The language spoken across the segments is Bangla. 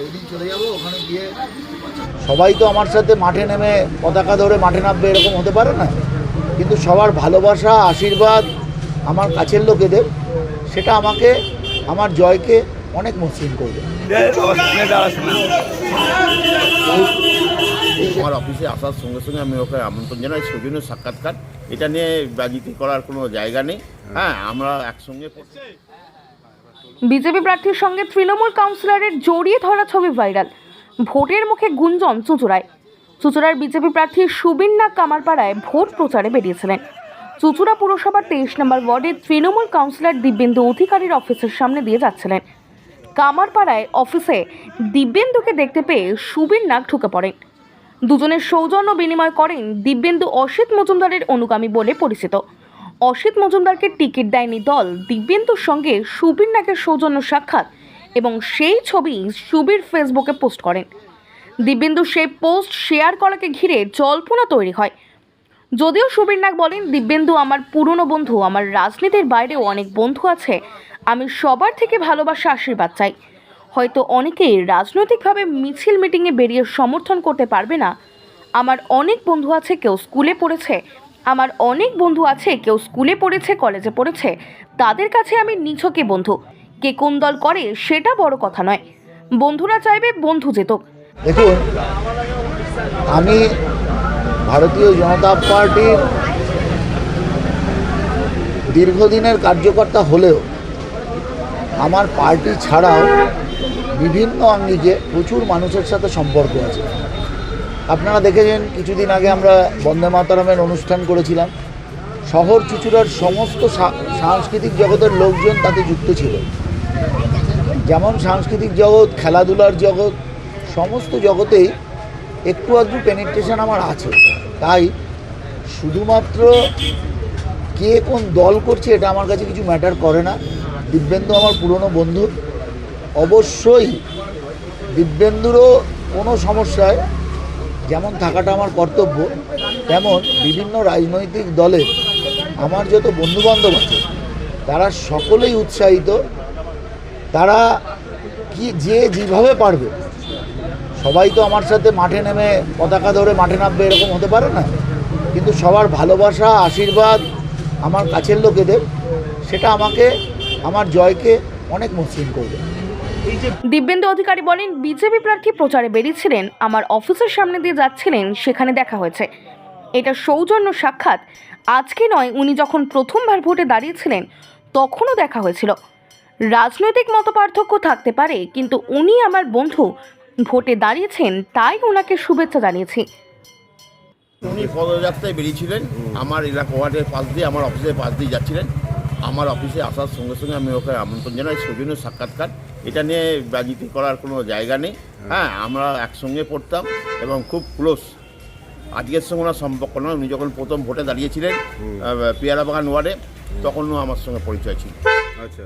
সেই দিন চলে যাবো ওখানে গিয়ে। সবাই তো আমার সাথে মাঠে নেমে পতাকা ধরে মাঠে নামবে এরকম হতে পারে না, কিন্তু সবার ভালোবাসা আশীর্বাদ আমার কাছের লোকেদের, সেটা আমাকে আমার জয়কে অনেক মসৃণ করবে। আমার অফিসে আসার সঙ্গে সঙ্গে আমি ওকে আমন্ত্রণ জানাই সৌজন্য সাক্ষাৎকার, এটা নিয়ে রাজনীতি করার কোনো জায়গা নেই। হ্যাঁ, আমরা একসঙ্গে। বিজেপি প্রার্থীর সঙ্গে তৃণমূল কাউন্সিলরের জড়িয়ে ধরা ছবি ভাইরাল। ভোটের মুখে গুঞ্জন চুঁচুড়ায়। চুঁচুড়ার বিজেপি প্রার্থী সুবীর নাগ কামারপাড়ায় ভোট প্রচারে বেরিয়েছিলেন। চুঁচুড়া পুরসভার 23 নম্বর ওয়ার্ডের তৃণমূল কাউন্সিলর দিব্যেন্দু অধিকারীর অফিসের সামনে দিয়ে যাচ্ছিলেন। কামারপাড়ায় অফিসে দিব্যেন্দুকে দেখতে পেয়ে সুবীর নাগ ঢুকে পড়েন। দুজনের সৌজন্য বিনিময় করেন। দিব্যেন্দু অসিত মজুমদারের অনুগামী বলে পরিচিত। অসিত মজুমদারকে টিকিট দেয়নি দল। দিব্যেন্দুর সঙ্গে সুবীর নাগের সৌজন্য সাক্ষাৎ এবং সেই ছবি সুবীর ফেসবুকে পোস্ট করেন। দিব্যেন্দু সেই পোস্ট শেয়ার করাকে ঘিরে জল্পনা তৈরি হয়। যদিও সুবীর নাগ বলেন, দিব্যেন্দু আমার পুরনো বন্ধু, আমার রাজনীতির বাইরেও অনেক বন্ধু আছে, আমি সবার থেকে ভালোবাসা আশীর্বাদ চাই। হয়তো অনেকেই রাজনৈতিকভাবে মিছিল মিটিংয়ে বেরিয়ে সমর্থন করতে পারবে না। আমার অনেক বন্ধু আছে, কেউ স্কুলে পড়েছে, কলেজে পড়েছে, তাদের কাছে আমি নিছকে বন্ধু। কে কোন দল করে সেটা বড় কথা নয়, বন্ধুরা চাইবে বন্ধু যেতুক। দেখুন, আমি ভারতীয় জনতা পার্টির দীর্ঘদিনের কার্যকর্তা হলেও আমার পার্টি ছাড়াও বিভিন্ন আঙ্গিকে প্রচুর মানুষের সাথে সম্পর্ক আছে। আপনারা দেখেছেন কিছুদিন আগে আমরা বন্দে মাতরমের অনুষ্ঠান করেছিলাম। শহর চুঁচুড়ার সমস্ত সাংস্কৃতিক জগতের লোকজন তাতে যুক্ত ছিল। যেমন সাংস্কৃতিক জগৎ, খেলাধুলার জগৎ, সমস্ত জগতেই একটু আধটু পেনিট্রেশন আমার আছে। তাই শুধুমাত্র কে কোন দল করছে এটা আমার কাছে কিছু ম্যাটার করে না। দিব্যেন্দু আমার পুরনো বন্ধু, অবশ্যই দিব্যেন্দুরও কোনো সমস্যায় যেমন থাকাটা আমার কর্তব্য, তেমন বিভিন্ন রাজনৈতিক দলের আমার যত বন্ধুবান্ধব আছে তারা সকলেই উৎসাহিত। তারা যেভাবে পারবে, সবাই তো আমার সাথে মাঠে নেমে পতাকা ধরে মাঠে নামবে এরকম হতে পারে না, কিন্তু সবার ভালোবাসা আশীর্বাদ আমার কাছের লোকেদের, সেটা আমাকে আমার জয়কে অনেক মসৃণ করবে। দিব্যেন্দু অধিকারী বলেন, বিজেপি প্রার্থী প্রচারে বেরিয়েছিলেন, আমার অফিসের সামনে দিয়ে যাচ্ছিলেন, সেখানে দেখা হয়েছে। এটা সৌজন্য সাক্ষাৎ। আজকে নয়, উনি যখন প্রথমবার ভোটে দাঁড়িয়েছিলেন তখনও দেখা হয়েছিল। রাজনৈতিক মতপার্থক্য থাকতে পারে, কিন্তু উনি আমার বন্ধু, ভোটে দাঁড়িয়েছেন, তাই ওনাকে শুভেচ্ছা জানিয়েছি। উনি পদযাত্রায় বেরিয়েছিলেন, আমার এলাকা ওয়ার্ডের পাশ দিয়ে, আমার অফিসের পাশ দিয়ে যাচ্ছিলেন। আমার অফিসে আসার সঙ্গে সঙ্গে আমি ওকে আমন্ত্রণ জানাই সৌজন্য সাক্ষাৎকার, এটা নিয়ে রাজনীতি করার কোনো জায়গা নেই। হ্যাঁ, আমরা একসঙ্গে পড়তাম এবং খুব ক্লোজ। আজকের সঙ্গে ওনার সম্পর্ক নয়, উনি যখন প্রথম ভোটে দাঁড়িয়েছিলেন পিয়ারাবাগান ওয়ার্ডে, তখনও আমার সঙ্গে পরিচয় ছিল। আচ্ছা,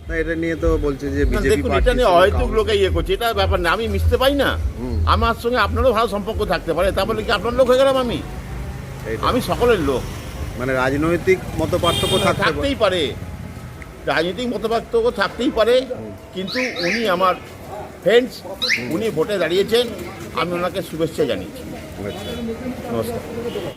না এটা নিয়ে তো বলছে যে বিজেপি দেখুন, এটা নিয়ে হয়তো লোকে করছে, এটা ব্যাপার না, আমি মিশতে পাই না। আমার সঙ্গে আপনারও ভালো সম্পর্ক থাকতে পারে, তারপরে কি আপনার লোক হয়ে গেলাম? আমি সকলের লোক। মানে রাজনৈতিক মতপার্থক্য থাকতেই পারে, রাজনৈতিক মতপার্থক্য থাকতেই পারে, কিন্তু উনি আমার ফ্রেন্ডস, উনি ভোটে দাঁড়িয়েছেন, আমি ওনাকে শুভেচ্ছা জানিয়েছি। আচ্ছা, নমস্কার।